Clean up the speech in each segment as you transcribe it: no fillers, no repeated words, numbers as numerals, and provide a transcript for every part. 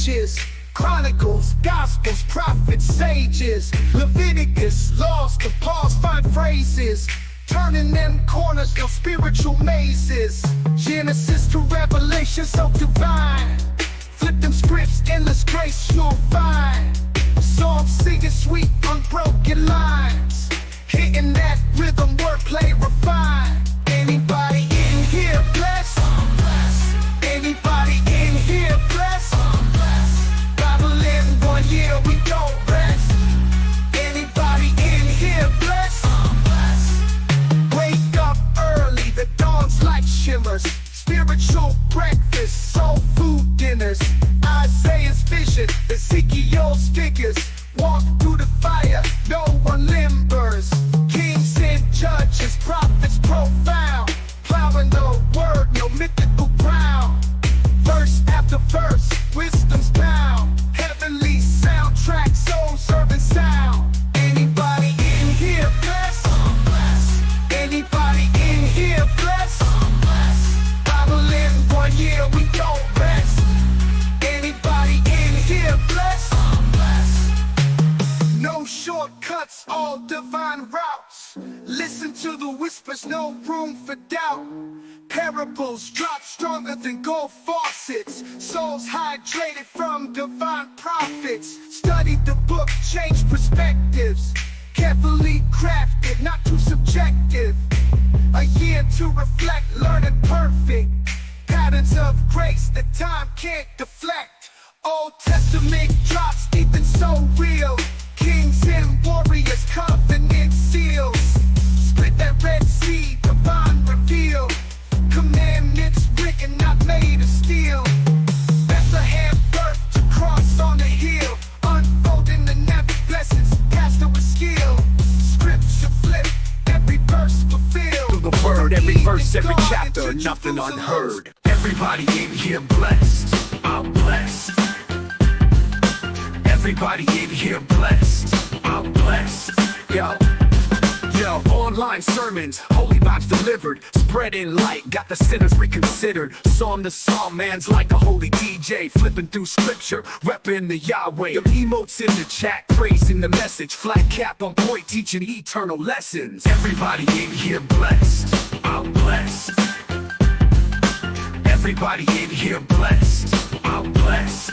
pages. Chronicles, Gospels, prophets, sages. Leviticus, laws to pause, find phrases. Turning them corners, your spiritual mazes. Genesis to Revelation, so divine. Flip them scripts, endless grace you'll find. Psalms singing sweet, unbroken lines. Hitting that rhythm, wordplay refined. Anybody in here blessed? Anybody in here blessed? Bible in 1 year, we don't rest. Anybody in here blessed? Wake up early, the dawn's light shimmers. Spiritual breakfast, soul food dinners. Isaiah's vision, Ezekiel's figures. Walk through the fire, no one limbers. Kings and judges, prophets profound. Plowing the word, no mythical ground. Verse after verse, wisdom's bound. Heavenly soundtrack, soul serving sound. Anybody in here blessed? Anybody in here blessed? Bible in 1 year, we don't rest. Anybody in here blessed? No shortcuts, all divine routes. Listen to the whispers, no room for doubt. Parables drop stronger than gold faucets. Souls hydrated from divine prophets. Study the book, change perspectives. Carefully crafted, not too subjective. A year to reflect, learning perfect. Patterns of grace that time can't deflect. Old Testament drops deep and so real. Kings and warriors, covenant seals. Split that Red Sea, divine reveal. Commandments written, not made of steel. Bethlehem birth to cross on the hill. Unfolding the never blessings, pastor with skill. Scripture flip, every verse fulfilled. Through the word, every verse, every chapter, nothing unheard. Everybody in here blessed, I'm blessed. Everybody in here blessed, I'm blessed. Yo, online sermons, holy vibes delivered. Spreading light, got the sinners reconsidered. Psalm to psalm, man's like a holy DJ. Flipping through scripture, repping the Yahweh. Your emotes in the chat, praising the message. Flat cap on point, teaching eternal lessons. Everybody in here blessed, I'm blessed. Everybody in here blessed, I'm blessed.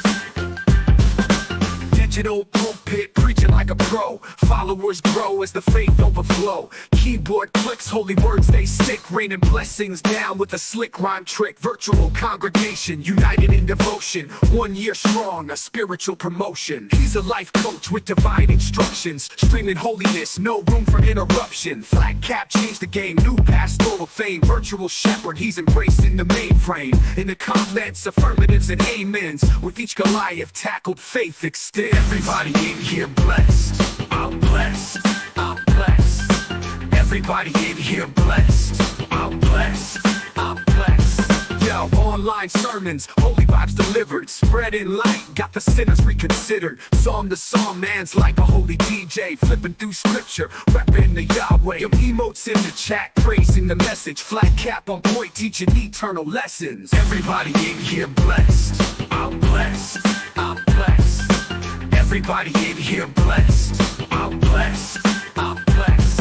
Digital pulpit, preaching like a pro. Followers grow as the faith overflow. Keyboard clicks, holy words they stick. Raining blessings down with a slick rhyme trick. Virtual congregation, united in devotion. 1 year strong, a spiritual promotion. He's a life coach with divine instructions. Streaming holiness, no room for interruption. Flat cap changed the game, new pastoral fame. Virtual shepherd, he's embraced in the mainframe. In the comments, affirmatives and amens. With each Goliath tackled, faith extends. Everybody in here blessed, I'm blessed, I'm blessed. Everybody in here blessed, I'm blessed, I'm blessed. Yo, online sermons, holy vibes delivered. Spreading light, got the sinners reconsidered. Psalm to psalm, man's like a holy DJ. Flipping through scripture, repping the Yahweh. Your emotes in the chat, praising the message. Flat cap on point, teaching eternal lessons. Everybody in here blessed, I'm blessed, I'm blessed. Everybody in here blessed, I'm blessed, I'm blessed.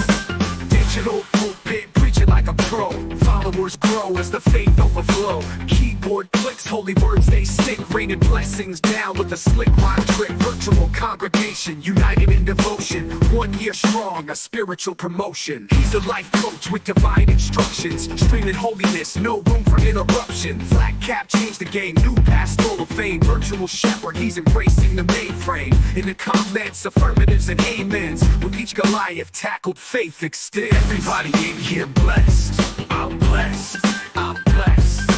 Digital pulpit, preaching like a pro. Followers grow as the faith overflow. Keyboard clicks, holy words they stick. Raining blessings down with a slick rhyme trick. Virtual congregation, united in devotion. 1 year strong, a spiritual promotion. He's a life coach with divine instructions. Streaming holiness, no room for interruption. Flat cap changed the game, new pastoral fame. Virtual shepherd, he's embracing the mainframe. In the comments, affirmatives and amens. With each Goliath tackled, faith extends. Everybody in here blessed, I'm blessed, I'm blessed.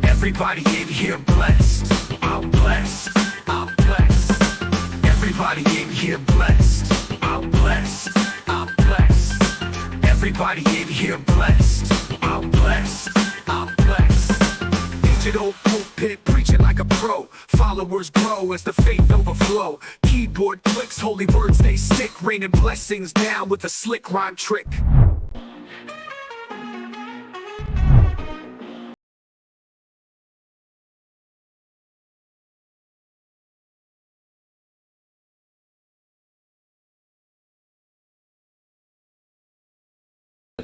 Everybody in here blessed, I'm blessed, I'm blessed. Everybody in here blessed, I'm blessed, I'm blessed. Everybody in here blessed, I'm blessed, I'm blessed. Digital pulpit, preaching like a pro. Followers grow as the faith overflow. Keyboard clicks, holy words they stick. Raining blessings down with a slick rhyme trick.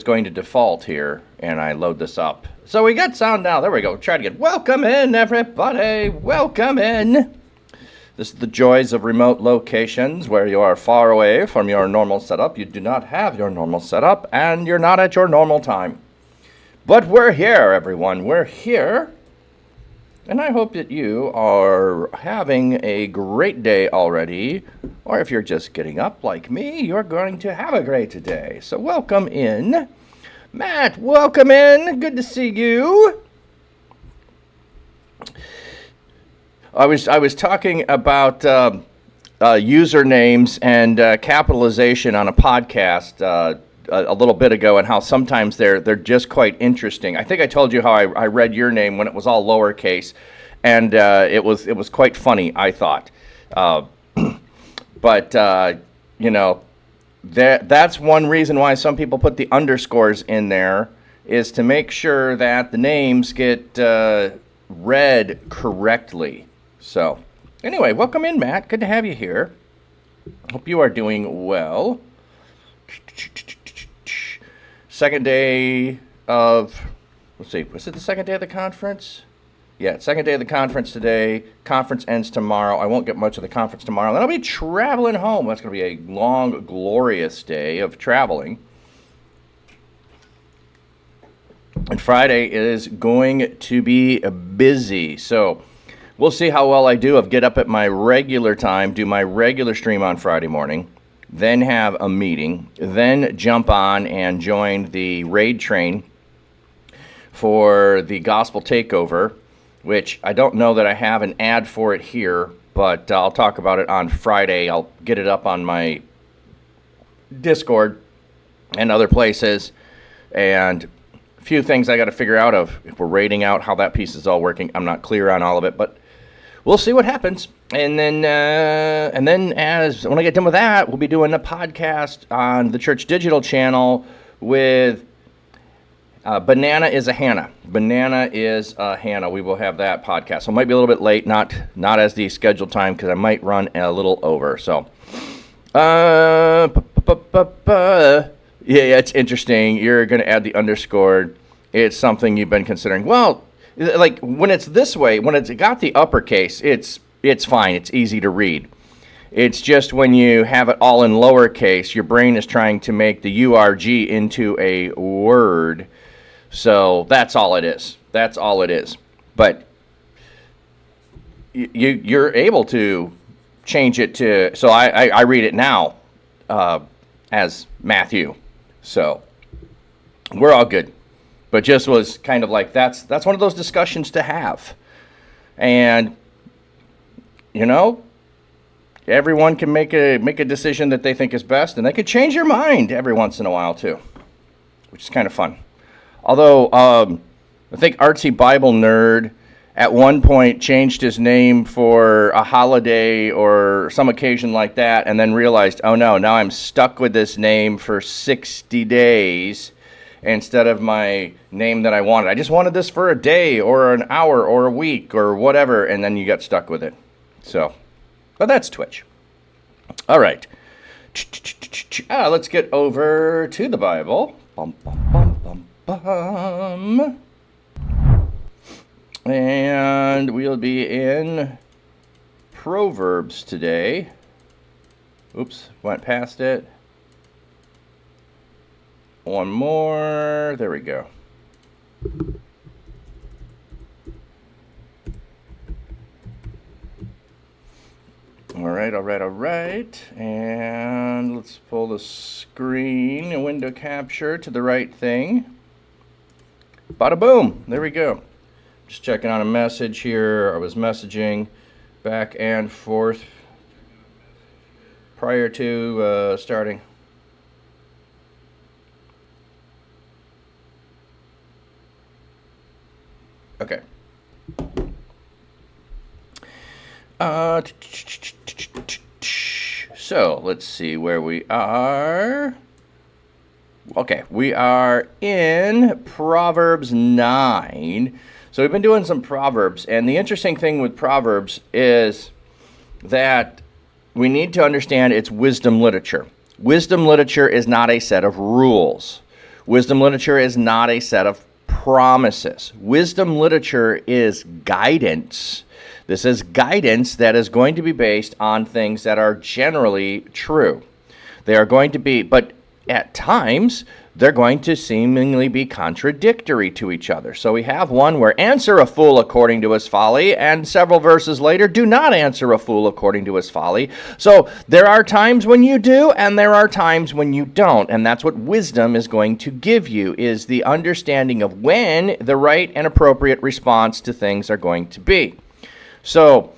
it's going to default here, and I load this up. So we got sound now. There we go. Try it again. Welcome in, everybody. Welcome in. This is the joys of remote locations where you are far away from your normal setup. You do not have your normal setup, and you're not at your normal time. But we're here, everyone. We're here. And I hope that you are having a great day already. Or if you're just getting up like me, you're going to have a great day. So welcome in. Matt, welcome in. Good to see you. I was talking about usernames and capitalization on a podcast a little bit ago, and how sometimes they're just quite interesting. I think I told you how I read your name when it was all lowercase, and it was quite funny, I thought. But you know, that's one reason why some people put the underscores in there, is to make sure that the names get read correctly. So, anyway, welcome in, Matt. Good to have you here. Hope you are doing well. Second day of, let's see, was it the second day of the conference? Yeah, second day of the conference today. Conference ends tomorrow. I won't get much of the conference tomorrow. Then I'll be traveling home. That's going to be a long, glorious day of traveling. And Friday is going to be busy. So we'll see how well I do of get up at my regular time, do my regular stream on Friday morning, then have a meeting, then jump on and join the raid train for the Gospel Takeover, which I don't know that I have an ad for it here, but I'll talk about it on Friday. I'll get it up on my Discord and other places, and a few things I got to figure out of if we're raiding out how that piece is all working. I'm not clear on all of it, but we'll see what happens. And then as when I get done with that, we'll be doing a podcast on the Church Digital channel with Banana is a Hannah. Banana is a Hannah. We will have that podcast. So it might be a little bit late, not as the scheduled time, because I might run a little over. So, yeah, it's interesting. You're going to add the underscore. It's something you've been considering. Well, like when it's this way, when it's got the uppercase, it's fine. It's easy to read. It's just when you have it all in lowercase, your brain is trying to make the URG into a word. So that's all it is. That's all it is. But you're able to change it to, so I read it now as Matthew. So we're all good. But just was kind of like, that's one of those discussions to have. And, you know, everyone can make a decision that they think is best, and they could change their mind every once in a while too, which is kind of fun. Although I think Artsy Bible Nerd at one point changed his name for a holiday or some occasion like that, and then realized, oh no, now I'm stuck with this name for 60 days instead of my name that I wanted. I just wanted this for a day or an hour or a week or whatever, and then you got stuck with it. So, but that's Twitch. All right. Let's get over to the Bible. Bum, bum, bum, bum, bum. And we'll be in Proverbs today. Oops, went past it. One more. There we go. All right. And let's pull the screen, a window capture to the right thing. Bada boom. There we go. Just checking on a message here. I was messaging back and forth prior to starting. Okay. So let's see where we are. Okay, we are in Proverbs 9. So we've been doing some Proverbs, and the interesting thing with Proverbs is that we need to understand it's wisdom literature. Wisdom literature is not a set of rules. Wisdom literature is not a set of promises. Wisdom literature is guidance. This is guidance that is going to be based on things that are generally true. They are going to be, but at times, they're going to seemingly be contradictory to each other. So we have one where answer a fool according to his folly, and several verses later, do not answer a fool according to his folly. So there are times when you do, and there are times when you don't. And that's what wisdom is going to give you, is the understanding of when the right and appropriate response to things are going to be. So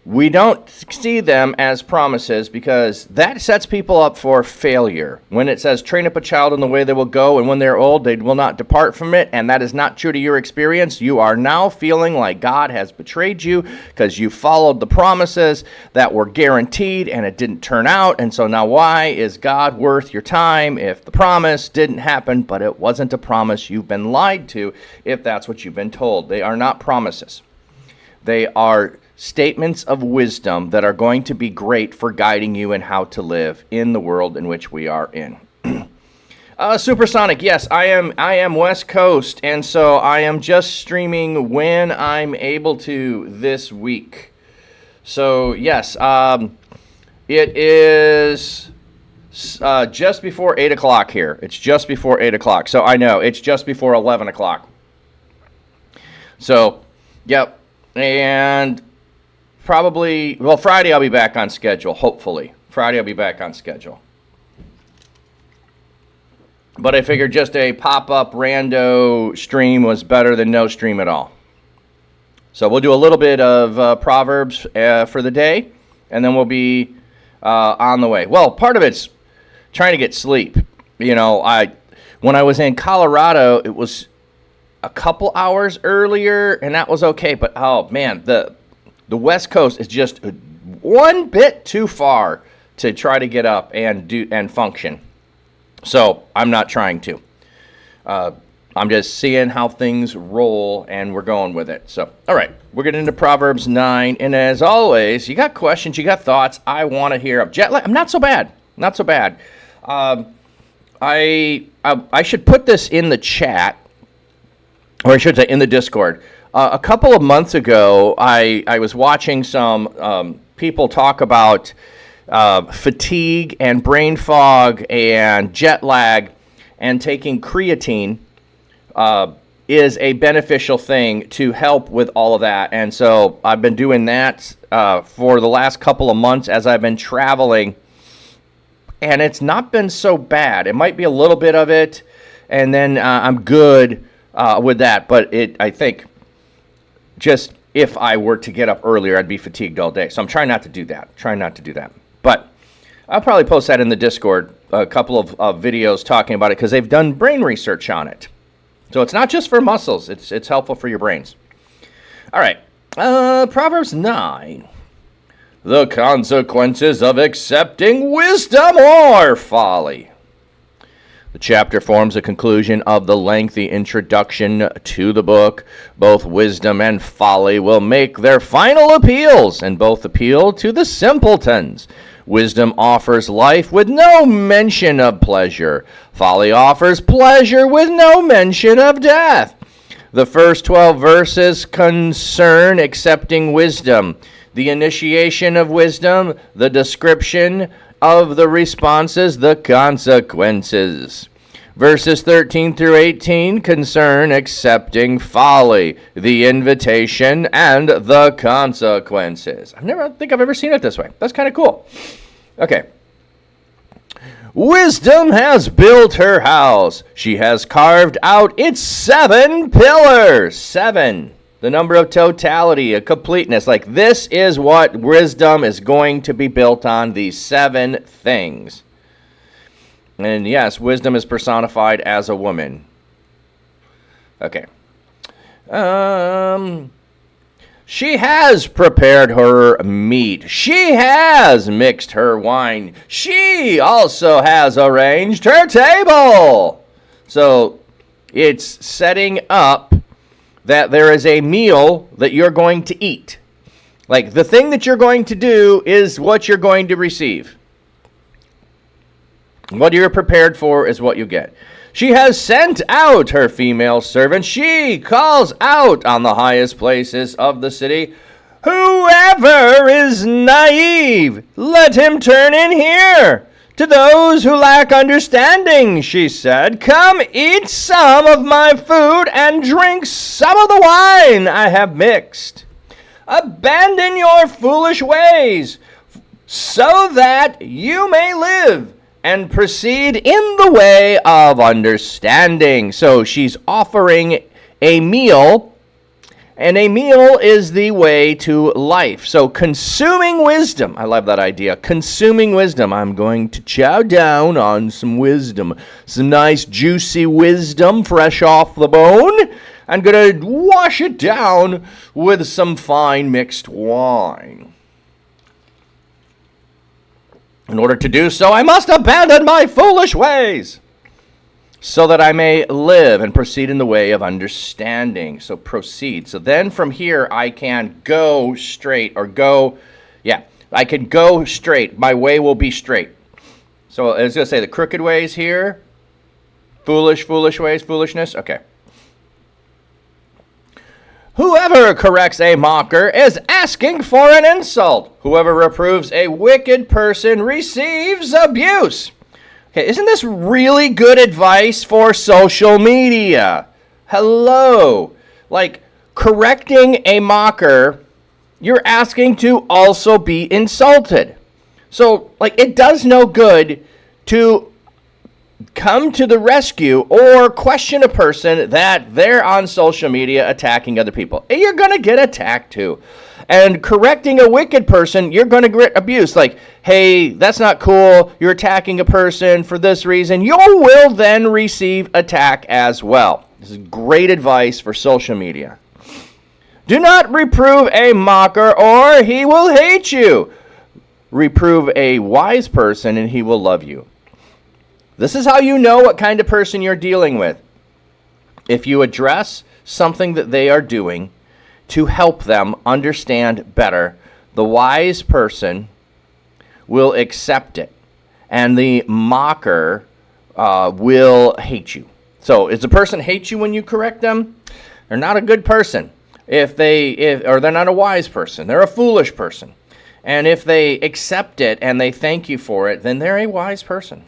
we don't see them as promises because that sets people up for failure. When it says, train up a child in the way they will go, and when they're old, they will not depart from it, and that is not true to your experience, you are now feeling like God has betrayed you because you followed the promises that were guaranteed and it didn't turn out. And so now why is God worth your time if the promise didn't happen, but it wasn't a promise? You've been lied to if that's what you've been told. They are not promises. They are statements of wisdom that are going to be great for guiding you in how to live in the world in which we are in. Supersonic, yes, I am West Coast, and so I am just streaming when I'm able to this week. So yes, it is just before 8 o'clock here. It's just before 8 o'clock, so I know it's just before 11 o'clock. So, yep, and probably, well, Friday I'll be back on schedule, hopefully. Friday I'll be back on schedule. But I figured just a pop-up rando stream was better than no stream at all. So we'll do a little bit of Proverbs for the day, and then we'll be on the way. Well, part of it's trying to get sleep. You know, when I was in Colorado, it was a couple hours earlier, and that was okay. But, oh, man, the West Coast is just one bit too far to try to get up and function. So I'm not trying to. I'm just seeing how things roll, and we're going with it. So, all right, we're getting into Proverbs 9. And as always, you got questions, you got thoughts, I want to hear. Jet lag, I'm not so bad. Not so bad. I should put this in the chat, or I should say in the Discord. A couple of months ago, I was watching some people talk about fatigue and brain fog and jet lag, and taking creatine is a beneficial thing to help with all of that. And so I've been doing that for the last couple of months as I've been traveling, and it's not been so bad. It might be a little bit of it, and then I'm good with that. But I think just if I were to get up earlier, I'd be fatigued all day. So I'm trying not to do that. But I'll probably post that in the Discord, a couple of videos talking about it, because they've done brain research on it. So it's not just for muscles. It's helpful for your brains. All right. Proverbs 9. The consequences of accepting wisdom or folly. The chapter forms a conclusion of the lengthy introduction to the book. Both wisdom and folly will make their final appeals, and both appeal to the simpletons. Wisdom offers life with no mention of pleasure. Folly offers pleasure with no mention of death. The first 12 verses concern accepting wisdom, the initiation of wisdom, the description of the responses, the consequences. Verses 13 through 18 concern accepting folly, the invitation, and the consequences. I don't think I've ever seen it this way. That's kind of cool. Okay. Wisdom has built her house. She has carved out its 7 pillars. 7. The number of totality, a completeness. Like, this is what wisdom is going to be built on, these 7 things. And yes, wisdom is personified as a woman. Okay. She has prepared her meat. She has mixed her wine. She also has arranged her table. So it's setting up that there is a meal that you're going to eat. Like, the thing that you're going to do is what you're going to receive. What you're prepared for is what you get. She has sent out her female servants. She calls out on the highest places of the city, whoever is naive, let him turn in here. To those who lack understanding, she said, come eat some of my food and drink some of the wine I have mixed. Abandon your foolish ways, so that you may live and proceed in the way of understanding. So she's offering a meal, and a meal is the way to life. So consuming wisdom, I love that idea. Consuming wisdom. I'm going to chow down on some wisdom. Some nice juicy wisdom fresh off the bone. I'm going to wash it down with some fine mixed wine. In order to do so, I must abandon my foolish ways, so that I may live and proceed in the way of understanding. So proceed. So then from here, I can go straight, or go, I can go straight. My way will be straight. So I was going to say the crooked ways here, foolish ways, foolishness. Okay. Whoever corrects a mocker is asking for an insult. Whoever reproves a wicked person receives abuse. Okay, isn't this really good advice for social media? Hello. Like, correcting a mocker, you're asking to also be insulted. So, like, it does no good to come to the rescue or question a person that they're on social media attacking other people. You're going to get attacked too. And correcting a wicked person, you're going to get abuse. Like, hey, that's not cool. You're attacking a person for this reason. You will then receive attack as well. This is great advice for social media. Do not reprove a mocker or he will hate you. Reprove a wise person and he will love you. This is how you know what kind of person you're dealing with. If you address something that they are doing to help them understand better, the wise person will accept it, and the mocker will hate you. So, if the person hates you when you correct them, they're not a good person. Or they're not a wise person, they're a foolish person. And if they accept it and they thank you for it, then they're a wise person.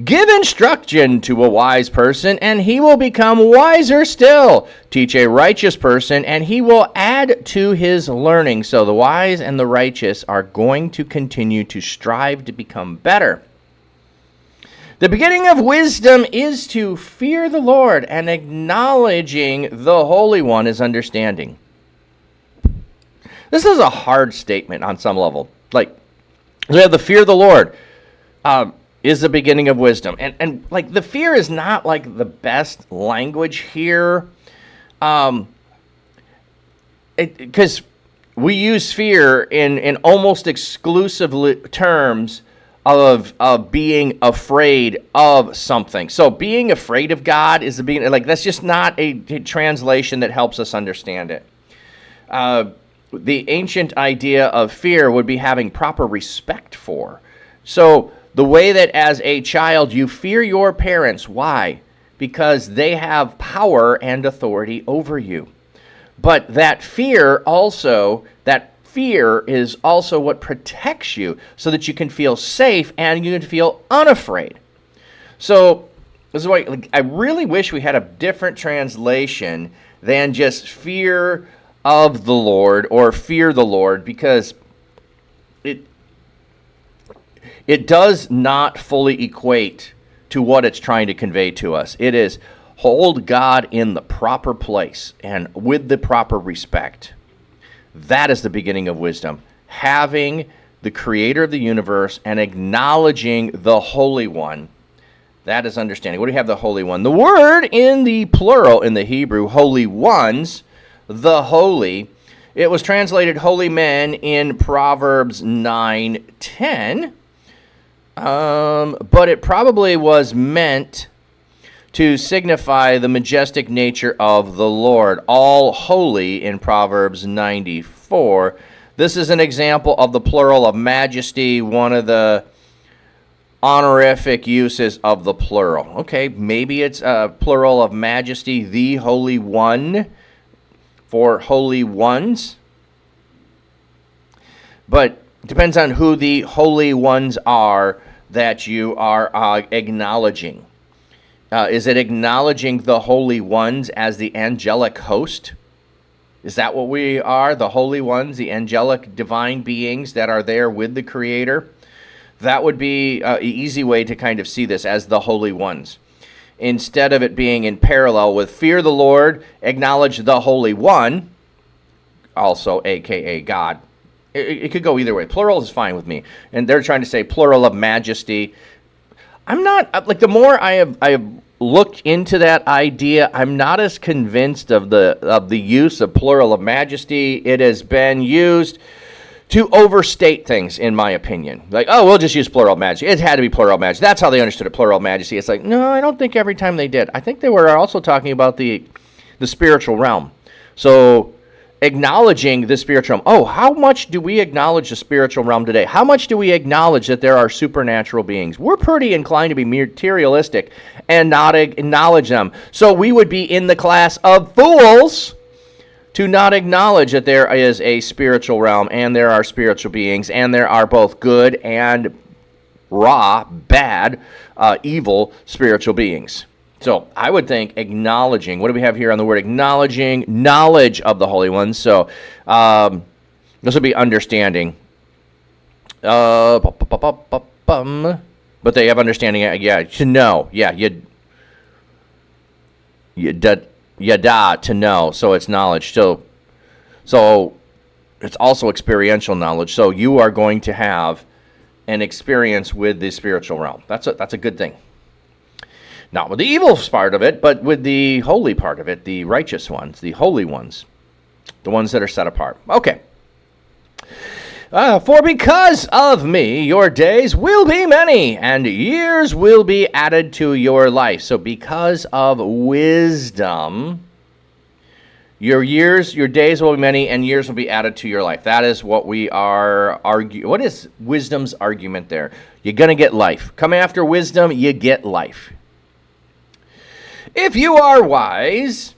Give instruction to a wise person, and he will become wiser still. Teach a righteous person, and he will add to his learning. So the wise and the righteous are going to continue to strive to become better. The beginning of wisdom is to fear the Lord, and acknowledging the Holy One is understanding. This is a hard statement on some level. Like, we have the fear of the Lord. Is the beginning of wisdom. And like, the fear is not like the best language here. Because we use fear in almost exclusive terms of being afraid of something. So being afraid of God is the beginning. Like, that's just not a translation that helps us understand it. The ancient idea of fear would be having proper respect for. So the way that as a child you fear your parents. Why? Because they have power and authority over you. But that fear is also what protects you, so that you can feel safe and you can feel unafraid. So this is why, I really wish we had a different translation than just fear of the Lord or fear the Lord, because it does not fully equate to what it's trying to convey to us. It is hold God in the proper place and with the proper respect. That is the beginning of wisdom. Having the creator of the universe and acknowledging the Holy One. That is understanding. What do you have, the Holy One? The word in the plural in the Hebrew, holy ones, the holy. It was translated holy men in Proverbs 9:10. But it probably was meant to signify the majestic nature of the Lord, all holy in Proverbs 94. This is an example of the plural of majesty, one of the honorific uses of the plural. Okay, maybe it's a plural of majesty, the Holy One, for holy ones. But it depends on who the holy ones are that you are acknowledging. Is it acknowledging the holy ones as the angelic host? Is that what we are? The holy ones, the angelic divine beings that are there with the Creator? That would be an easy way to kind of see this as the holy ones. Instead of it being in parallel with fear the Lord, acknowledge the Holy One, also aka God. It could go either way. Plural is fine with me. And they're trying to say plural of majesty. I'm not, like, the more I have looked into that idea, I'm not as convinced of the use of plural of majesty. It has been used to overstate things, in my opinion. Like, oh, we'll just use plural of majesty. It had to be plural of majesty. That's how they understood it, plural of majesty. It's like, no, I don't think every time they did. I think they were also talking about the spiritual realm. So acknowledging the spiritual realm. Oh, how much do we acknowledge the spiritual realm today? How much do we acknowledge that there are supernatural beings? We're pretty inclined to be materialistic and not acknowledge them. So we would be in the class of fools to not acknowledge that there is a spiritual realm and there are spiritual beings and there are both good and bad, evil spiritual beings. So I would think acknowledging, what do we have here on the word acknowledging? Knowledge of the Holy Ones. So this would be understanding. But they have understanding, yeah, to know. Yeah, yada, to know. So it's knowledge. So it's also experiential knowledge. So you are going to have an experience with the spiritual realm. That's a good thing. Not with the evil part of it, but with the holy part of it, the righteous ones, the holy ones, the ones that are set apart. Okay. For because of me, your days will be many, and years will be added to your life. So because of wisdom, your days will be many, and years will be added to your life. That is what we are arguing. What is wisdom's argument there? You're going to get life. Come after wisdom, you get life. If you are wise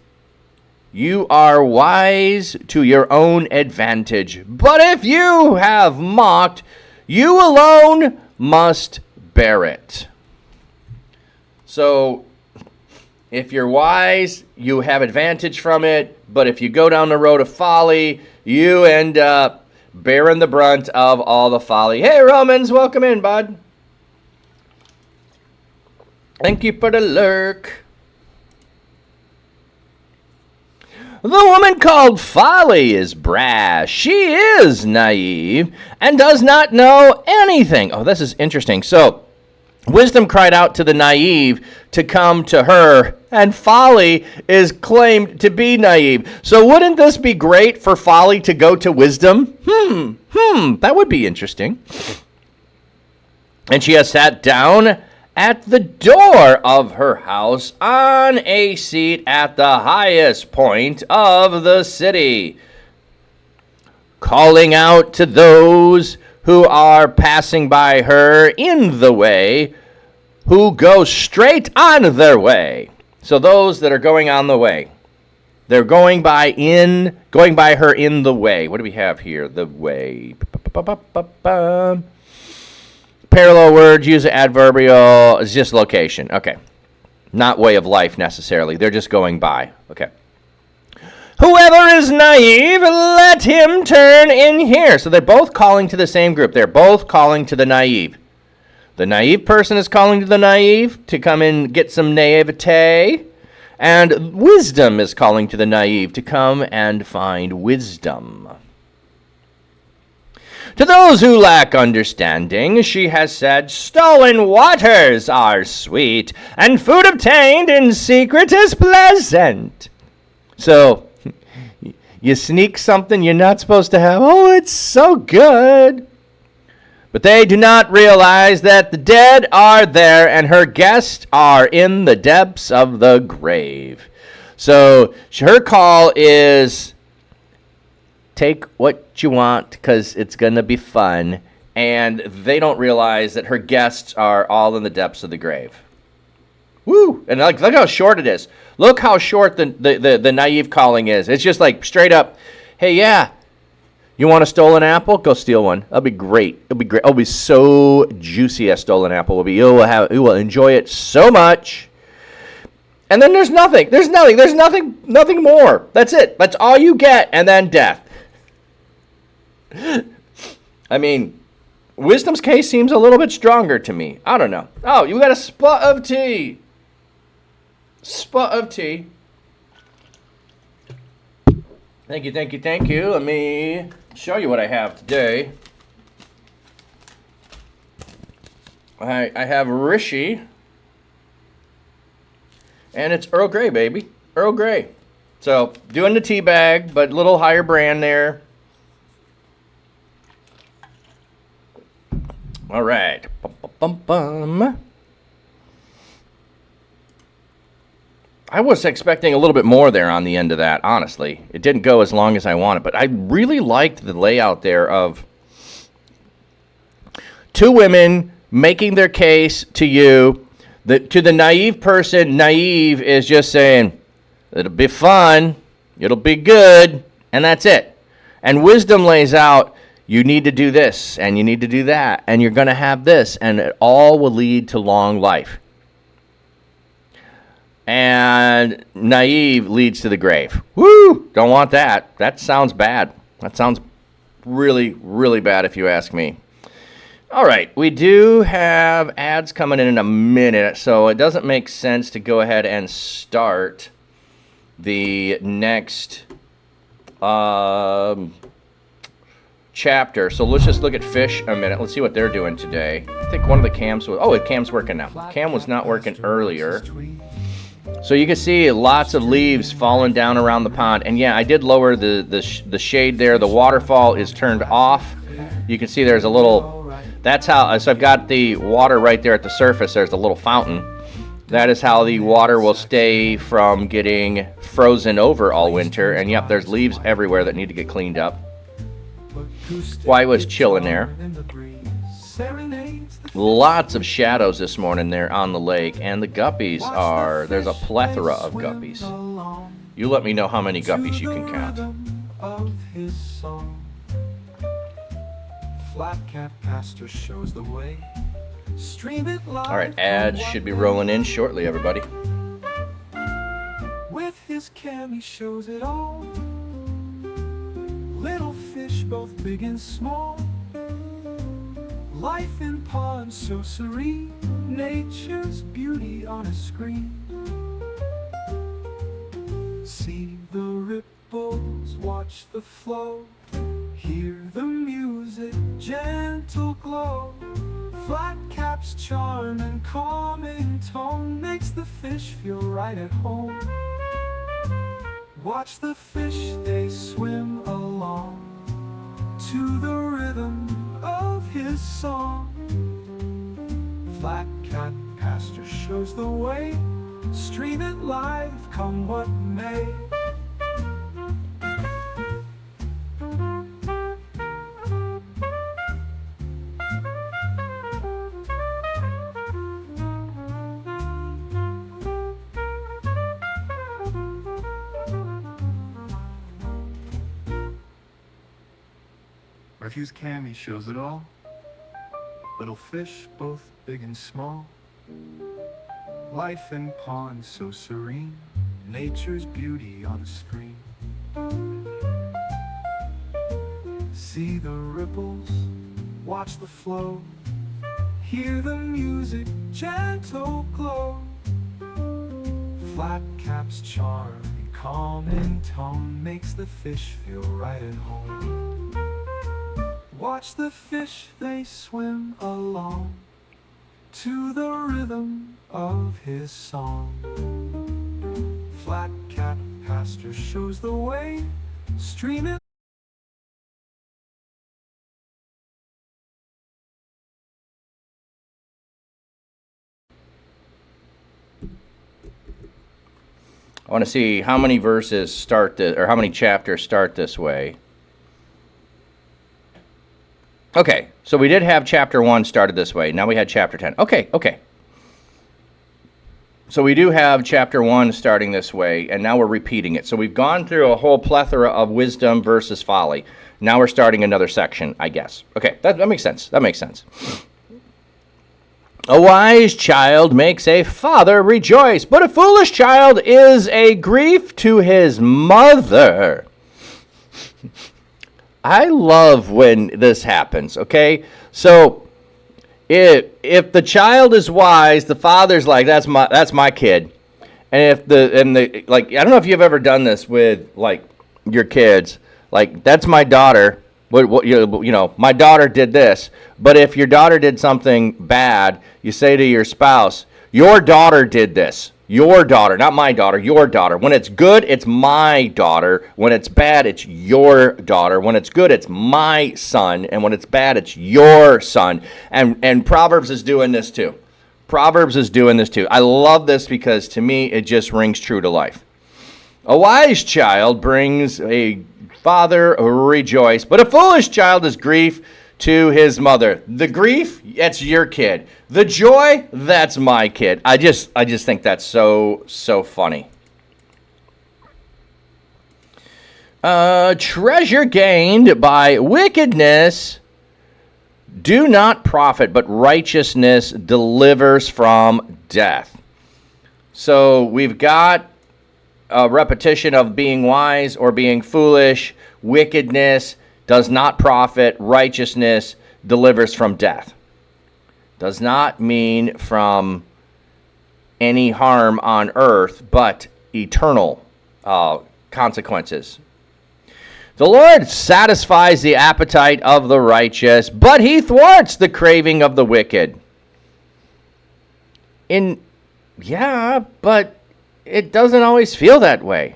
to your own advantage. But if you have mocked, you alone must bear it. So, if you're wise, you have advantage from it. But if you go down the road of folly, you end up bearing the brunt of all the folly. Hey, Romans, welcome in, bud. Thank you for the lurk. The woman called Folly is brash. She is naive and does not know anything. Oh, this is interesting. So, wisdom cried out to the naive to come to her, and Folly is claimed to be naive. So, wouldn't this be great for Folly to go to wisdom? That would be interesting. And she has sat down at the door of her house on a seat at the highest point of the city, calling out to those who are passing by her in the way, who go straight on their way. So those that are going on the way, they're going by her in the way. What do we have here? The way. Parallel words, use adverbial, it's just location. Okay. Not way of life necessarily. They're just going by. Okay. Whoever is naive, let him turn in here. So they're both calling to the same group. They're both calling to the naive. The naive person is calling to the naive to come and get some naivete. And wisdom is calling to the naive to come and find wisdom. To those who lack understanding, she has said, stolen waters are sweet, and food obtained in secret is pleasant. So, you sneak something you're not supposed to have. Oh, it's so good. But they do not realize that the dead are there, and her guests are in the depths of the grave. So, her call is, take what you want because it's going to be fun. and they don't realize that her guests are all in the depths of the grave. Woo! And look how short it is. Look how short the naive calling is. It's just like straight up, hey, yeah, you want a stolen apple? Go steal one. That'll be great. It'll be great. It'll be so juicy. A stolen apple will be. You will enjoy it so much. And then there's nothing. There's nothing more. That's it. That's all you get. And then death. I mean, wisdom's case seems a little bit stronger to me. I don't know. Oh, you got a spot of tea. Spot of tea. Thank you, thank you, thank you. Let me show you what I have today. I have Rishi. And it's Earl Grey, baby. Earl Grey. So, doing the tea bag, but a little higher brand there. All right. Bum, bum, bum, bum. I was expecting a little bit more there on the end of that, honestly. It didn't go as long as I wanted, but I really liked the layout there of two women making their case to you. To the naive person, naive is just saying, it'll be fun, it'll be good, and that's it. And wisdom lays out, you need to do this, and you need to do that, and you're going to have this, and it all will lead to long life. And naive leads to the grave. Woo! Don't want that. That sounds bad. That sounds really, really bad if you ask me. All right, we do have ads coming in a minute, so it doesn't make sense to go ahead and start the next chapter. So let's just look at fish a minute. Let's see what they're doing today. I think one of the cams was... Oh, the cam's working now. Cam was not working earlier. So you can see lots of leaves falling down around the pond. And yeah, I did lower the shade there. The waterfall is turned off. You can see there's a little... That's how... So I've got the water right there at the surface. There's a little fountain. That is how the water will stay from getting frozen over all winter. And yep, there's leaves everywhere that need to get cleaned up. Why it was chilling there. Lots of shadows this morning there on the lake. And the guppies are... There's a plethora of guppies. You let me know how many guppies you can count. Flat Cat Pastor shows the way. Stream it live. All right, ads should be rolling in shortly, everybody. With his cam, he shows it all. Little fish, both big and small. Life in ponds so serene. Nature's beauty on a screen. See the ripples, watch the flow. Hear the music, gentle glow. Flat Cap's charm and calming tone makes the fish feel right at home. Watch the fish, they swim along to the rhythm of his song. Flat Cat Pastor shows the way. Stream it live, come what may. Refuse cam, he shows it all. Little fish, both big and small. Life in ponds so serene. Nature's beauty on a screen. See the ripples, watch the flow. Hear the music, gentle glow. Flat Cap's charm, calming tone makes the fish feel right at home. Watch the fish, they swim along to the rhythm of his song. Flat Cat Pastor shows the way. Stream it. I want to see how many verses start this, or how many chapters start this way. Okay, so we did have chapter 1 started this way. Now we had chapter 10. Okay. So we do have chapter 1 starting this way, and now we're repeating it. So we've gone through a whole plethora of wisdom versus folly. Now we're starting another section, I guess. Okay, that makes sense. That makes sense. A wise child makes a father rejoice, but a foolish child is a grief to his mother. I love when this happens, okay? So if the child is wise, the father's like, that's my kid. And if the like, I don't know if you've ever done this with like your kids, like, that's my daughter. What you know, my daughter did this. But if your daughter did something bad, you say to your spouse, your daughter did this. Your daughter, not my daughter, your daughter. When it's good, it's my daughter. When it's bad, it's your daughter. When it's good, it's my son. And when it's bad, it's your son. And Proverbs is doing this too. Proverbs is doing this too. I love this because to me, it just rings true to life. A wise child brings a father rejoice, but a foolish child is grief to his mother. The grief, that's your kid. The joy, that's my kid. I just think that's so funny. Treasure gained by wickedness do not profit, but righteousness delivers from death. So we've got a repetition of being wise or being foolish. Wickedness does not profit. Righteousness delivers from death. Does not mean from any harm on earth, but eternal consequences. The Lord satisfies the appetite of the righteous, but he thwarts the craving of the wicked. But it doesn't always feel that way.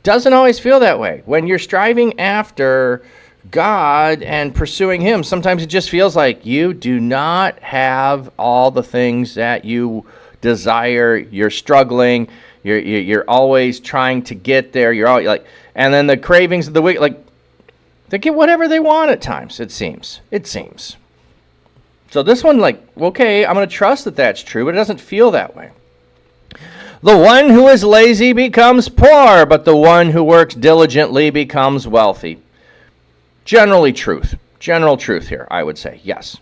Doesn't always feel that way. When you're striving after God and pursuing him, sometimes it just feels like you do not have all the things that you desire. You're struggling. You're always trying to get there. You're always like, and then the cravings of the wicked, like, they get whatever they want at times. It seems. So this one, like, okay, I'm going to trust that that's true, but it doesn't feel that way. The one who is lazy becomes poor, but the one who works diligently becomes wealthy. General truth here, I would say, yes.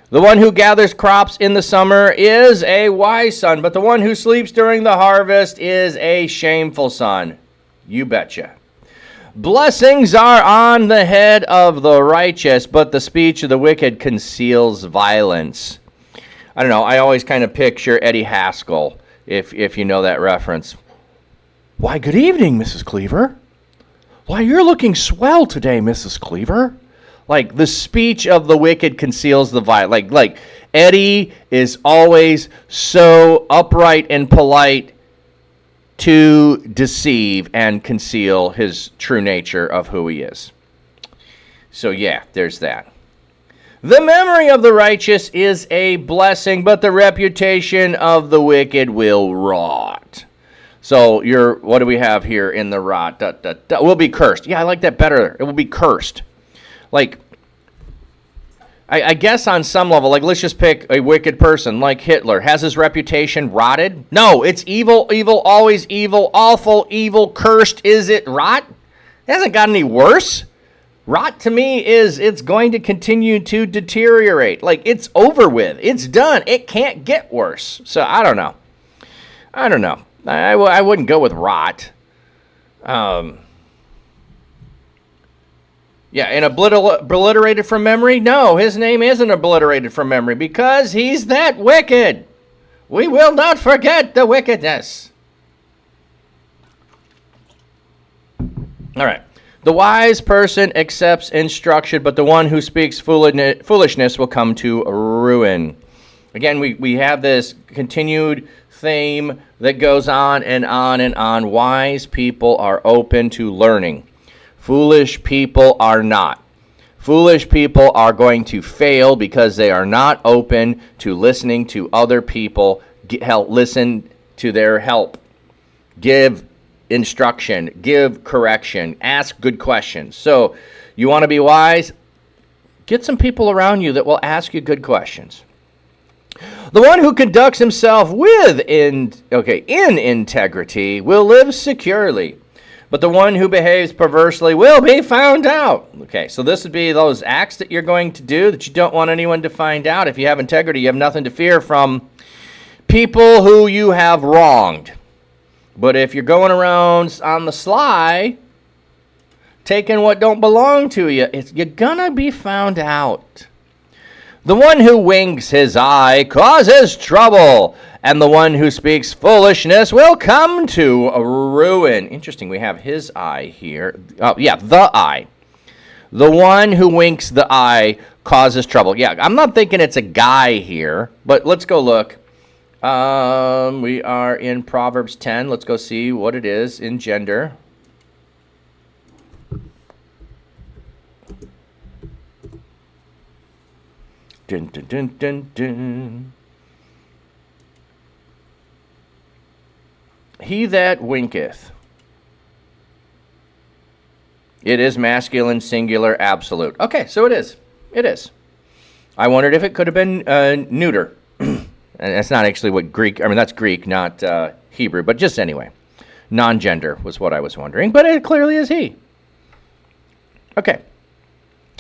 The one who gathers crops in the summer is a wise son, but the one who sleeps during the harvest is a shameful son. You betcha. Blessings are on the head of the righteous, but the speech of the wicked conceals violence. I don't know, I always kind of picture Eddie Haskell, if you know that reference. Why, good evening, Mrs. Cleaver. Why, you're looking swell today, Mrs. Cleaver. Like, the speech of the wicked conceals the violence. Like Eddie is always so upright and polite to deceive and conceal his true nature of who he is. So yeah, there's that. The memory of the righteous is a blessing, but the reputation of the wicked will rot. So what do we have here in the rot? Will be cursed. Yeah, I like that better. It will be cursed. Like, I guess on some level, like, let's just pick a wicked person like Hitler. Has his reputation rotted? No, it's evil, always evil, awful, evil, cursed. Is it rot? It hasn't gotten any worse. Rot to me is it's going to continue to deteriorate. Like, it's over with. It's done. It can't get worse. So I don't know. I wouldn't go with rot. Yeah, and obliterated from memory? No, his name isn't obliterated from memory because he's that wicked. We will not forget the wickedness. All right. The wise person accepts instruction, but the one who speaks foolishness will come to ruin. Again, we have this continued theme that goes on and on and on. Wise people are open to learning. Foolish people are not. Foolish people are going to fail because they are not open to listening to other people, listen to their help, give instruction, give correction, ask good questions. So you want to be wise? Get some people around you that will ask you good questions. The one who conducts himself in integrity will live securely, but the one who behaves perversely will be found out. Okay, so this would be those acts that you're going to do that you don't want anyone to find out. If you have integrity, you have nothing to fear from people who you have wronged. But if you're going around on the sly, taking what don't belong to you, you're gonna be found out. The one who winks his eye causes trouble, and the one who speaks foolishness will come to ruin. Interesting, we have his eye here. Oh, yeah, the eye. The one who winks the eye causes trouble. Yeah, I'm not thinking it's a guy here, but let's go look. We are in Proverbs 10. Let's go see what it is in gender. Dun, dun, dun, dun, dun. He that winketh. It is masculine, singular, absolute. Okay, so it is. It is. I wondered if it could have been neuter. And that's not actually what Greek, I mean, that's Greek, not Hebrew, but just anyway. Non-gender was what I was wondering, but it clearly is he. Okay.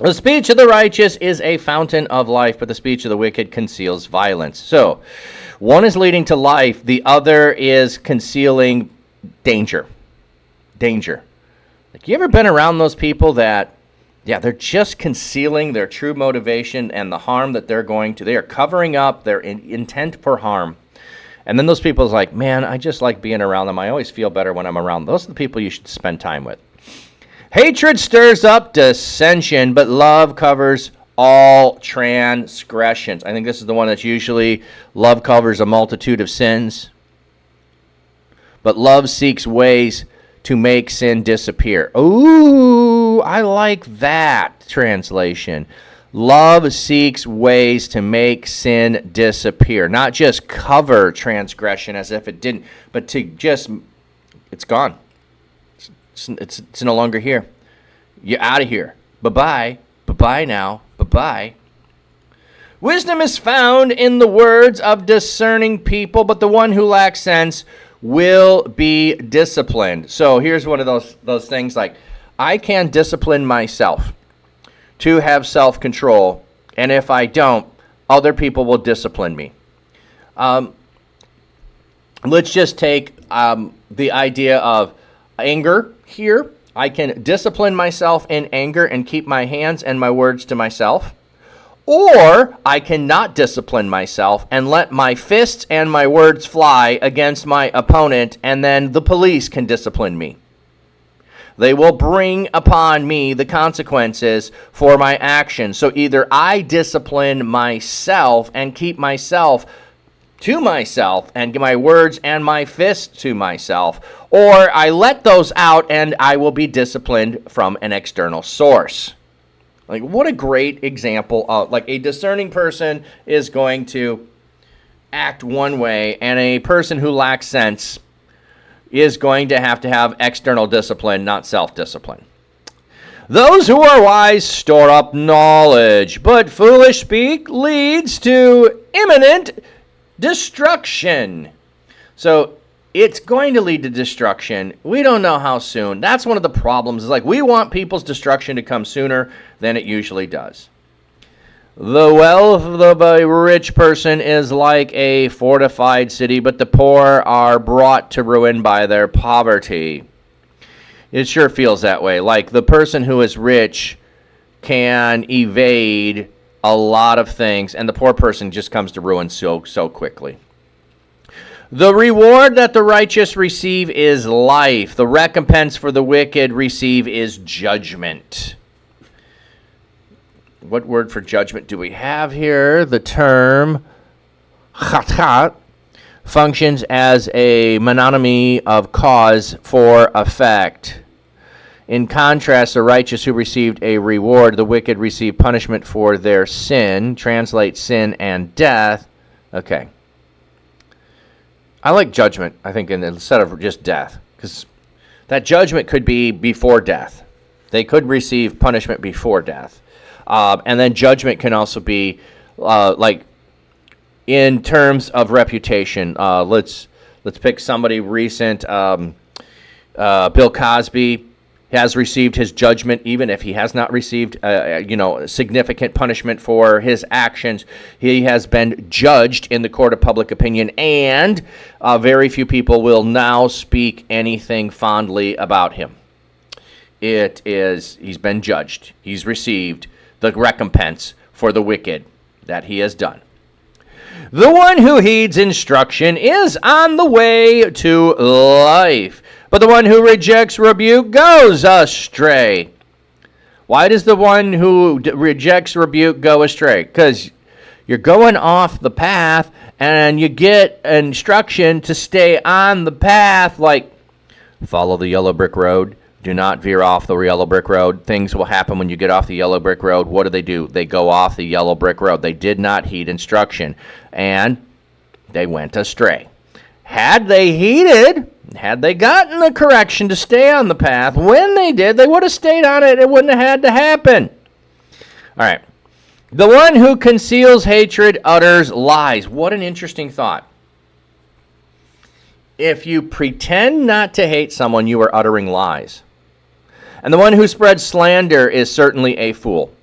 The speech of the righteous is a fountain of life, but the speech of the wicked conceals violence. So, one is leading to life, the other is concealing danger. Danger. Like, you ever been around those people that, yeah, they're just concealing their true motivation and the harm that they are covering up their intent for harm. And then those people is like, man, I just like being around them. I always feel better when I'm around them. Those are the people you should spend time with. Hatred stirs up dissension, but love covers all transgressions. I think this is the one that's usually, love covers a multitude of sins, but love seeks ways to make sin disappear. Ooh, I like that translation. Love seeks ways to make sin disappear. Not just cover transgression as if it didn't, but to just, it's gone. It's no longer here. You're out of here. Bye-bye. Bye-bye now. Bye-bye. Wisdom is found in the words of discerning people, but the one who lacks sense will be disciplined. So here's one of those things like, I can discipline myself to have self-control, and if I don't, other people will discipline me. Let's just take the idea of anger here. I can discipline myself in anger and keep my hands and my words to myself. Or I cannot discipline myself and let my fists and my words fly against my opponent, and then the police can discipline me. They will bring upon me the consequences for my actions. So either I discipline myself and keep myself to myself and my words and my fists to myself, or I let those out and I will be disciplined from an external source. Like, what a great example of, like, a discerning person is going to act one way, and a person who lacks sense is going to have external discipline, not self-discipline. Those who are wise store up knowledge, but foolish speak leads to imminent destruction. So it's going to lead to destruction. We don't know how soon. That's one of the problems. Is like, we want people's destruction to come sooner than it usually does. The wealth of a rich person is like a fortified city, but the poor are brought to ruin by their poverty. It sure feels that way. Like, the person who is rich can evade a lot of things, and the poor person just comes to ruin so quickly. The reward that the righteous receive is life. The recompense for the wicked receive is judgment. What word for judgment do we have here? The term chat functions as a mononymy of cause for effect. In contrast, the righteous who received a reward, the wicked received punishment for their sin. Translate sin and death. Okay. I like judgment, I think, instead of just death, because that judgment could be before death. They could receive punishment before death. And then judgment can also be like in terms of reputation. Let's pick somebody recent. Bill Cosby has received his judgment, even if he has not received significant punishment for his actions. He has been judged in the court of public opinion, and very few people will now speak anything fondly about him. He's been judged. He's received the recompense for the wicked that he has done. The one who heeds instruction is on the way to life, but the one who rejects rebuke goes astray. Why does the one who rejects rebuke go astray? Because you're going off the path, and you get instruction to stay on the path, like follow the yellow brick road. Do not veer off the yellow brick road. Things will happen when you get off the yellow brick road. What do? They go off the yellow brick road. They did not heed instruction, and they went astray. Had they heeded, had they gotten the correction to stay on the path, when they did, they would have stayed on it. It wouldn't have had to happen. All right. The one who conceals hatred utters lies. What an interesting thought. If you pretend not to hate someone, you are uttering lies. And the one who spreads slander is certainly a fool.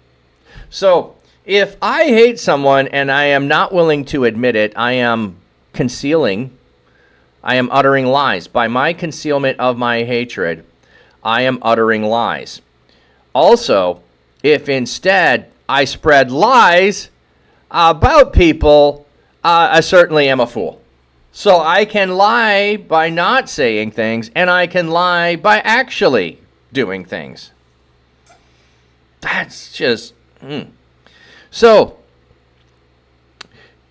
So, if I hate someone and I am not willing to admit it, I am concealing, I am uttering lies. By my concealment of my hatred, I am uttering lies. Also, if instead I spread lies about people, I certainly am a fool. So I can lie by not saying things, and I can lie by actually doing things. That's just... So,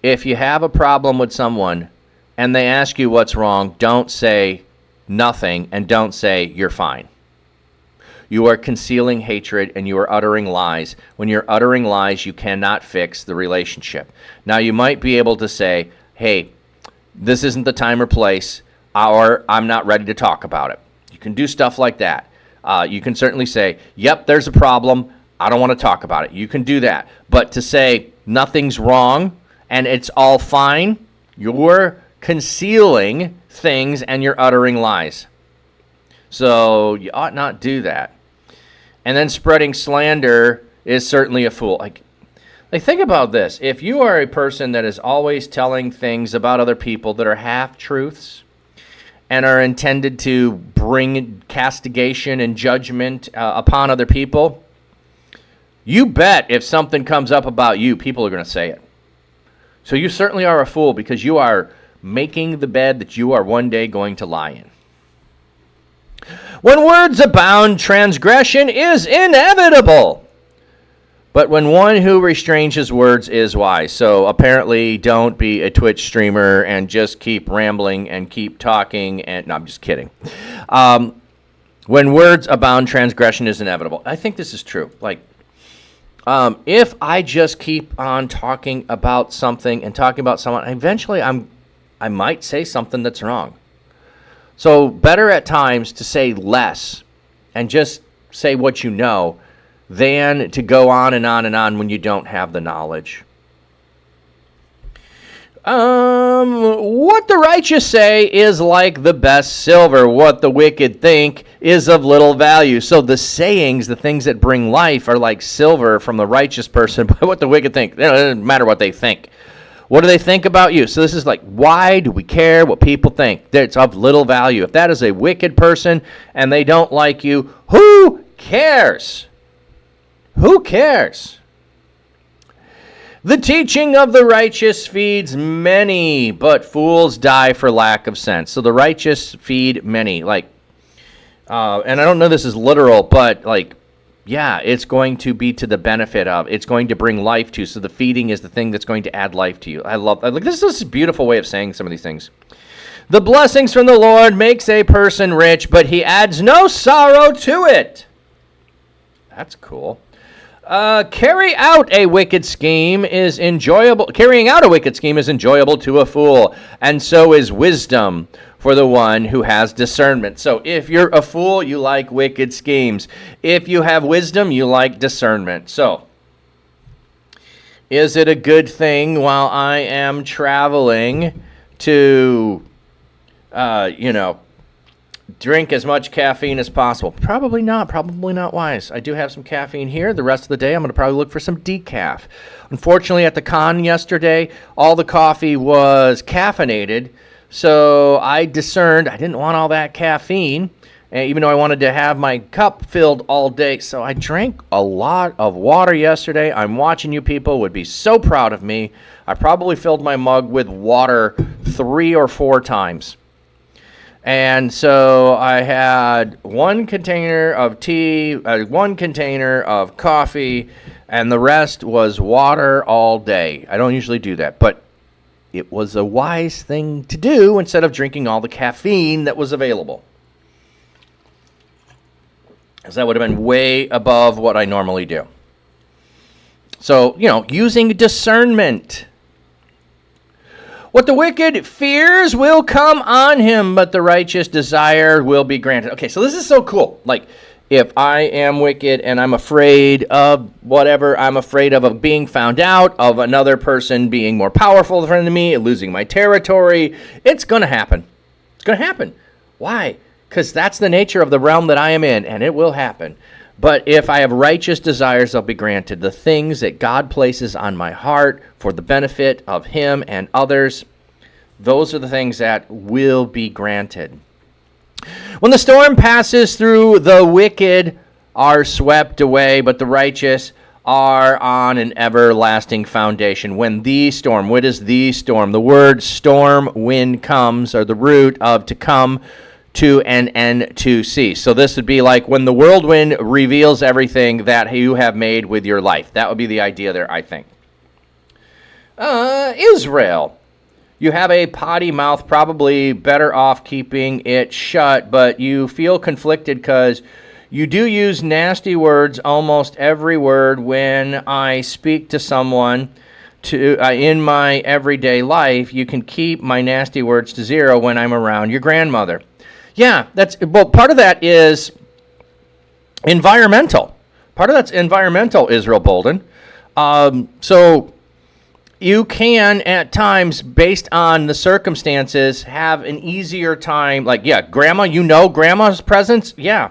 if you have a problem with someone and they ask you what's wrong, don't say nothing and don't say you're fine. You are concealing hatred and you are uttering lies. When you're uttering lies, you cannot fix the relationship. Now, you might be able to say, hey, this isn't the time or place, or I'm not ready to talk about it. You can do stuff like that. You can certainly say, yep, there's a problem. I don't want to talk about it. You can do that. But to say nothing's wrong and it's all fine, you're concealing things and you're uttering lies. So you ought not do that. And then spreading slander is certainly a fool. Like think about this. If you are a person that is always telling things about other people that are half-truths and are intended to bring castigation and judgment upon other people, you bet if something comes up about you, people are going to say it. So you certainly are a fool because you are making the bed that you are one day going to lie in. When words abound, transgression is inevitable. But when one who restrains his words is wise. So apparently don't be a Twitch streamer and just keep rambling and keep talking. And no, I'm just kidding. When words abound, transgression is inevitable. I think this is true. If I just keep on talking about something and talking about someone, eventually I might say something that's wrong. So better at times to say less and just say what you know than to go on and on and on when you don't have the knowledge. What the righteous say is like the best silver. What the wicked think is of little value. So the sayings, the things that bring life, are like silver from the righteous person, but what the wicked think, it doesn't matter what they think. What do they think about you? So this is like, why do we care what people think? It's of little value. If that is a wicked person and they don't like you, who cares? Who cares? The teaching of the righteous feeds many, but fools die for lack of sense. So the righteous feed many. And I don't know this is literal, but yeah, it's going to be to the benefit of. It's going to bring life to. So the feeding is the thing that's going to add life to you. This is a beautiful way of saying some of these things. The blessings from the Lord makes a person rich, but he adds no sorrow to it. That's cool. Carrying out a wicked scheme is enjoyable to a fool, and so is wisdom for the one who has discernment. So if you're a fool, you like wicked schemes. If you have wisdom, you like discernment. So Is it a good thing while I am traveling to, drink as much caffeine as possible? Probably not. Probably not wise. I do have some caffeine here. The rest of the day, I'm going to probably look for some decaf. Unfortunately, at the con yesterday, all the coffee was caffeinated, so I discerned I didn't want all that caffeine, even though I wanted to have my cup filled all day. So I drank a lot of water yesterday. I'm watching you people would be so proud of me. I probably filled my mug with water 3 or 4 times. And so I had 1 container of tea, 1 container of coffee, and the rest was water all day. I don't usually do that, but it was a wise thing to do instead of drinking all the caffeine that was available. Because that would have been way above what I normally do. So, using discernment. What the wicked fears will come on him, but the righteous desire will be granted. Okay, so this is so cool. Like, if I am wicked and I'm afraid of whatever, I'm afraid of being found out, of another person being more powerful than me, losing my territory, it's going to happen. It's going to happen. Why? Because that's the nature of the realm that I am in, and it will happen. But if I have righteous desires, they'll be granted. The things that God places on my heart for the benefit of him and others, those are the things that will be granted. When the storm passes through, the wicked are swept away, but the righteous are on an everlasting foundation. When the storm, what is the storm? The word storm, wind comes, or the root of to come, to an end to cease. So this would be like when the whirlwind reveals everything that you have made with your life. That would be the idea there, I think. Israel. You have a potty mouth, probably better off keeping it shut, but you feel conflicted because you do use nasty words almost every word when I speak to someone in my everyday life. You can keep my nasty words to 0 when I'm around your grandmother. Yeah, part of that is environmental. Part of that's environmental, Israel Bolden. So you can, at times, based on the circumstances, have an easier time. Like, yeah, grandma, grandma's presence? Yeah.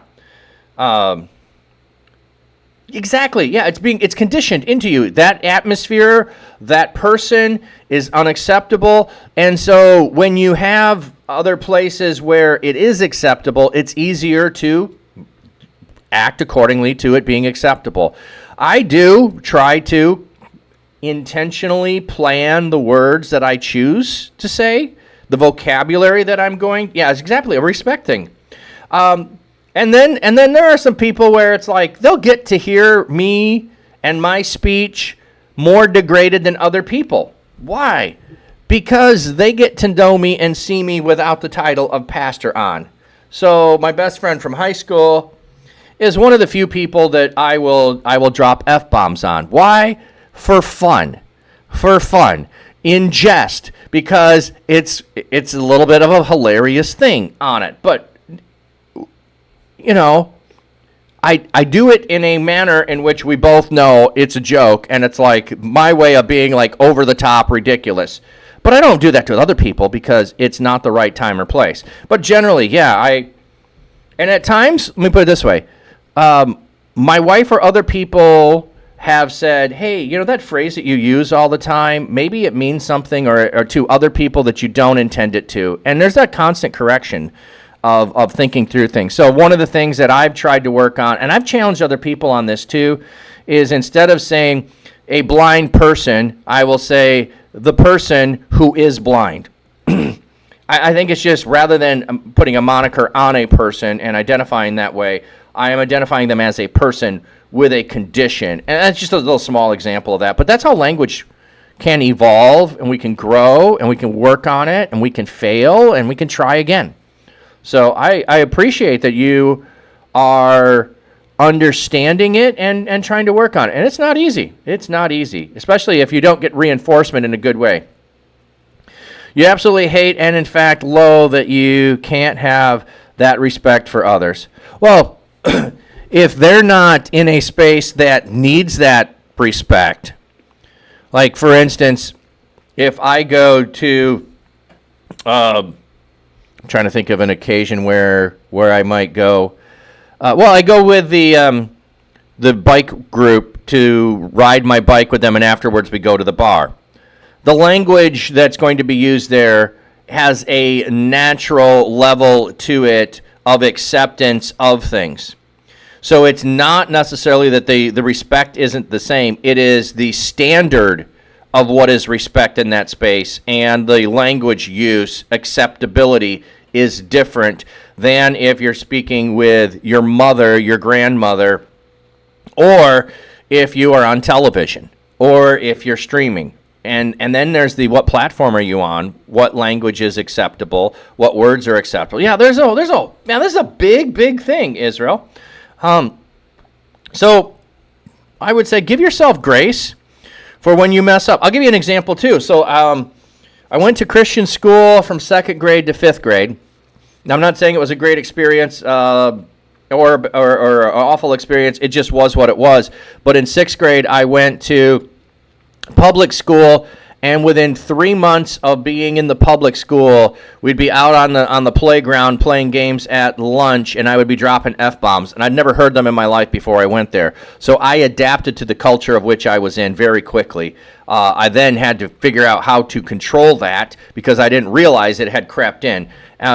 Exactly. Yeah, it's conditioned into you. That atmosphere, that person is unacceptable. And so when you have other places where it is acceptable, it's easier to act accordingly to it being acceptable. I do try to intentionally plan the words that I choose to say, the vocabulary that I'm going. Yeah, it's exactly a respect thing. And then there are some people where it's like they'll get to hear me and my speech more degraded than other people. Why? Because they get to know me and see me without the title of pastor on. So my best friend from high school is one of the few people that I will drop F-bombs on. Why? For fun. For fun. In jest. Because it's a little bit of a hilarious thing on it. But I do it in a manner in which we both know it's a joke, and it's like my way of being like over the top ridiculous. But I don't do that to other people because it's not the right time or place. But generally, yeah, and at times, let me put it this way. My wife or other people have said, hey, that phrase that you use all the time, maybe it means something or to other people that you don't intend it to. And there's that constant correction of thinking through things. So one of the things that I've tried to work on, and I've challenged other people on this too, is instead of saying a blind person, I will say the person who is blind. I think it's just rather than putting a moniker on a person and identifying that way, I am identifying them as a person with a condition. And that's just a little small example of that. But that's how language can evolve, and we can grow, and we can work on it, and we can fail, and we can try again. So I appreciate that you are understanding it and trying to work on it. And it's not easy. It's not easy, especially if you don't get reinforcement in a good way. You absolutely hate and, in fact, loathe that you can't have that respect for others. Well, if they're not in a space that needs that respect, Like, for instance, if I go to, I'm trying to think of an occasion where I might go. I go with the bike group to ride my bike with them, and afterwards we go to the bar. The language that's going to be used there has a natural level to it of acceptance of things. So it's not necessarily that the respect isn't the same. It is the standard of what is respect in that space, and the language use, acceptability, is different than if you're speaking with your mother, your grandmother, or if you are on television, or if you're streaming. And then there's the what platform are you on? What language is acceptable? What words are acceptable? Yeah, this is a big thing, Israel. So I would say give yourself grace for when you mess up. I'll give you an example too. So I went to Christian school from 2nd grade to 5th grade. Now, I'm not saying it was a great experience or an awful experience. It just was what it was. But in 6th grade, I went to public school, and within 3 months of being in the public school, we'd be out on the playground playing games at lunch, and I would be dropping F-bombs. And I'd never heard them in my life before I went there. So I adapted to the culture of which I was in very quickly. I then had to figure out how to control that because I didn't realize it had crept in.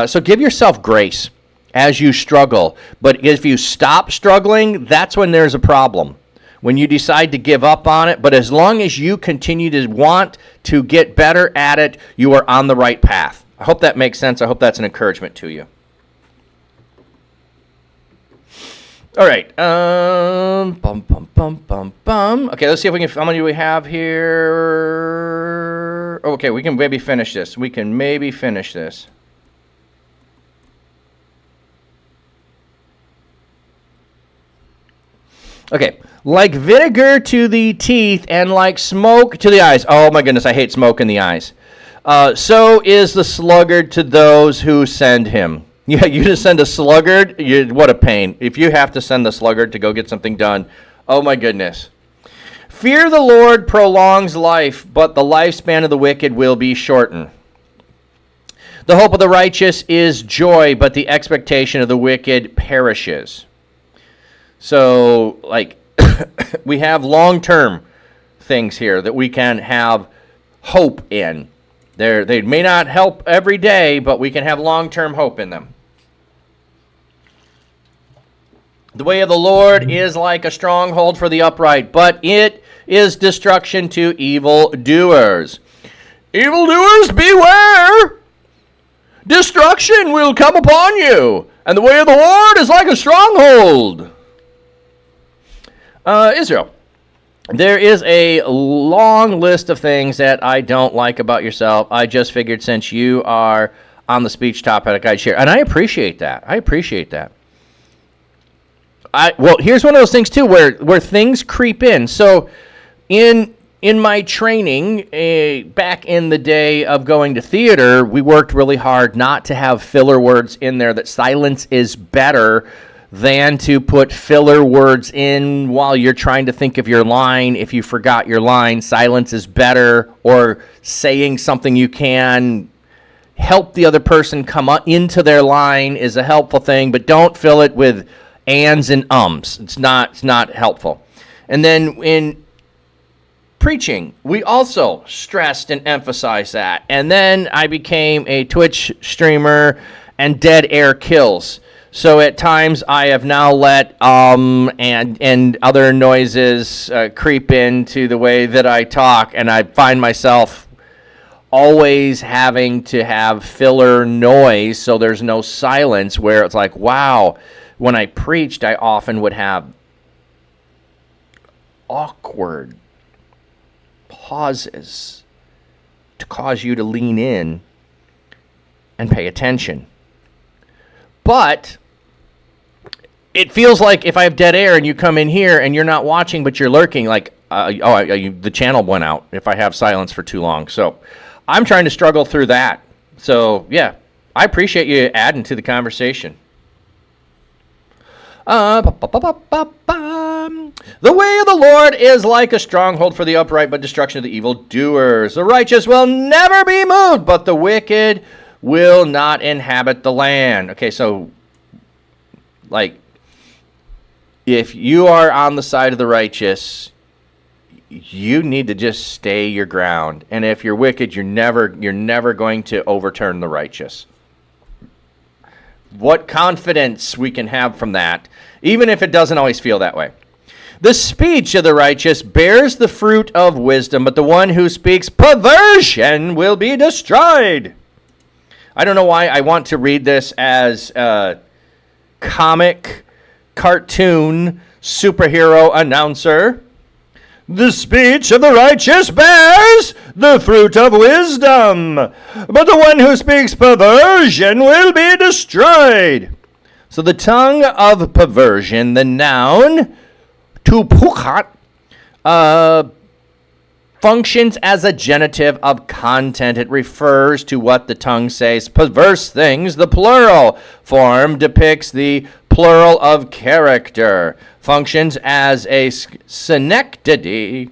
So give yourself grace as you struggle. But if you stop struggling, that's when there's a problem. When you decide to give up on it, but as long as you continue to want to get better at it, you are on the right path. I hope that makes sense. I hope that's an encouragement to you. All right. Okay, let's see if we can. How many do we have here? Okay, we can maybe finish this. Okay, like vinegar to the teeth and like smoke to the eyes. Oh my goodness, I hate smoke in the eyes. So is the sluggard to those who send him. Yeah, you just send a sluggard. What a pain. If you have to send the sluggard to go get something done, oh my goodness. Fear the Lord prolongs life, but the lifespan of the wicked will be shortened. The hope of the righteous is joy, but the expectation of the wicked perishes. So, like, we have long-term things here that we can have hope in. They may not help every day, but we can have long-term hope in them. The way of the Lord is like a stronghold for the upright, but it is destruction to evildoers. Evildoers, beware! Destruction will come upon you, and the way of the Lord is like a stronghold. Israel, there is a long list of things that I don't like about yourself. I just figured since you are on the speech topic, I'd share. And I appreciate that. Well, here's one of those things, too, where things creep in. So in my training, back in the day of going to theater, we worked really hard not to have filler words in there, that silence is better than to put filler words in while you're trying to think of your line. If you forgot your line, silence is better, or saying something you can help the other person come into their line is a helpful thing, but don't fill it with ands and ums. It's not helpful. And then in preaching, we also stressed and emphasized that. And then I became a Twitch streamer, and dead air kills. So at times I have now let and other noises creep into the way that I talk, and I find myself always having to have filler noise so there's no silence, where it's like, wow, when I preached, I often would have awkward pauses to cause you to lean in and pay attention. But it feels like if I have dead air and you come in here and you're not watching but you're lurking, like, the channel went out if I have silence for too long. So I'm trying to struggle through that. So, yeah, I appreciate you adding to the conversation. The way of the Lord is like a stronghold for the upright, but destruction of the evildoers. The righteous will never be moved, but the wicked will not inhabit the land. Okay, so, like, if you are on the side of the righteous, you need to just stay your ground. And if you're wicked, you're never going to overturn the righteous. What confidence we can have from that, even if it doesn't always feel that way. The speech of the righteous bears the fruit of wisdom, but the one who speaks perversion will be destroyed. I don't know why I want to read this as a comic, cartoon, superhero announcer. The speech of the righteous bears the fruit of wisdom, but the one who speaks perversion will be destroyed. So the tongue of perversion, the noun, to pukat, functions as a genitive of content. It refers to what the tongue says. Perverse things, the plural form, depicts the plural of character. Functions as a synecdoche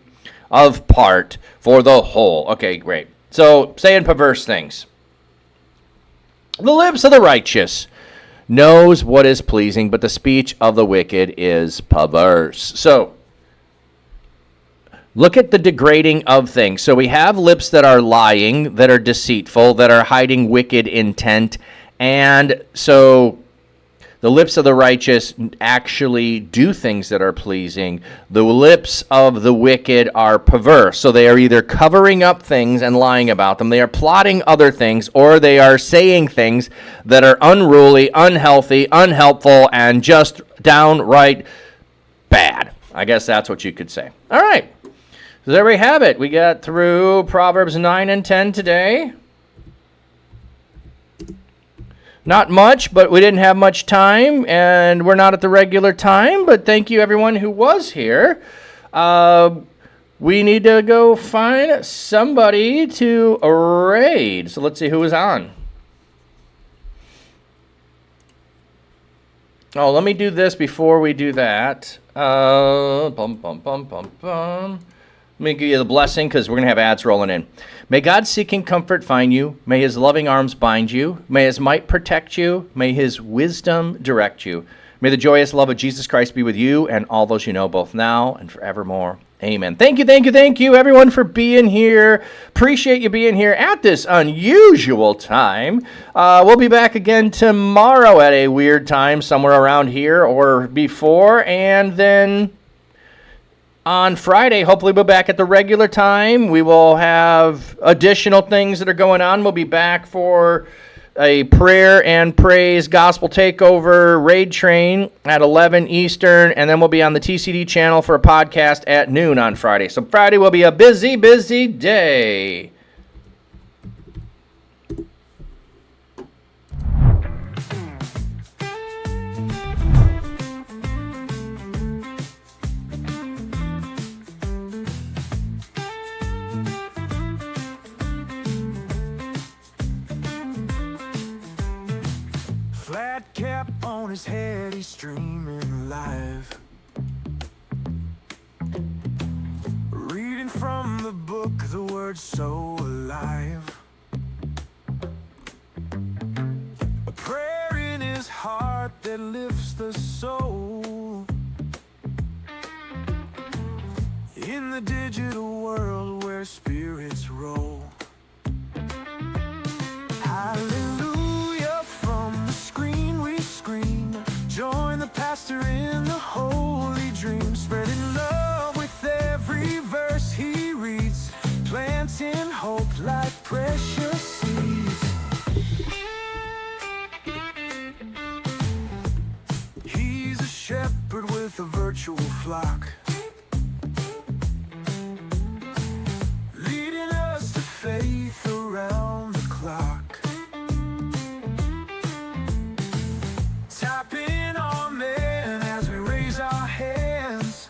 of part for the whole. Okay, great. So, saying perverse things. The lips of the righteous knows what is pleasing, but the speech of the wicked is perverse. So, look at the degrading of things. So we have lips that are lying, that are deceitful, that are hiding wicked intent. And so the lips of the righteous actually do things that are pleasing. The lips of the wicked are perverse. So they are either covering up things and lying about them, they are plotting other things, or they are saying things that are unruly, unhealthy, unhelpful, and just downright bad. I guess that's what you could say. All right. So there we have it. We got through Proverbs 9 and 10 today. Not much, but we didn't have much time, and we're not at the regular time, but thank you everyone who was here. We need to go find somebody to raid. So let's see who is on. Oh, let me do this before we do that. Let me give you the blessing because we're going to have ads rolling in. May God's seeking comfort find you. May his loving arms bind you. May his might protect you. May his wisdom direct you. May the joyous love of Jesus Christ be with you and all those you know, both now and forevermore. Amen. Thank you, everyone, for being here. Appreciate you being here at this unusual time. We'll be back again tomorrow at a weird time, somewhere around here or before, and then on Friday, hopefully we'll be back at the regular time. We will have additional things that are going on. We'll be back for a prayer and praise gospel takeover raid train at 11 Eastern, and then we'll be on the TCD channel for a podcast at noon on Friday. So Friday will be a busy, busy day. Flat cap on his head, he's streaming live. Reading from the book, the word so alive. A prayer in his heart that lifts the soul. In the digital world where spirits roll. Hallelujah, from the screen we scream. Join the pastor in the holy dream, spreading love with every verse he reads, planting hope like precious seeds. He's a shepherd with a virtual flock, leading us to faith around the clock. Tapping amen as we raise our hands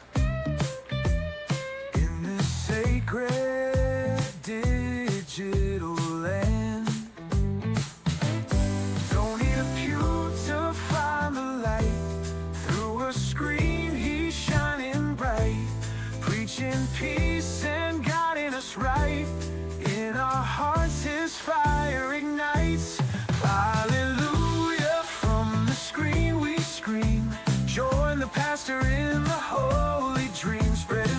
in this sacred digital land. Don't need a pew to find the light through light. In our hearts his fire ignites. Hallelujah, from the screen we scream. Join the pastor in the holy dream, spreading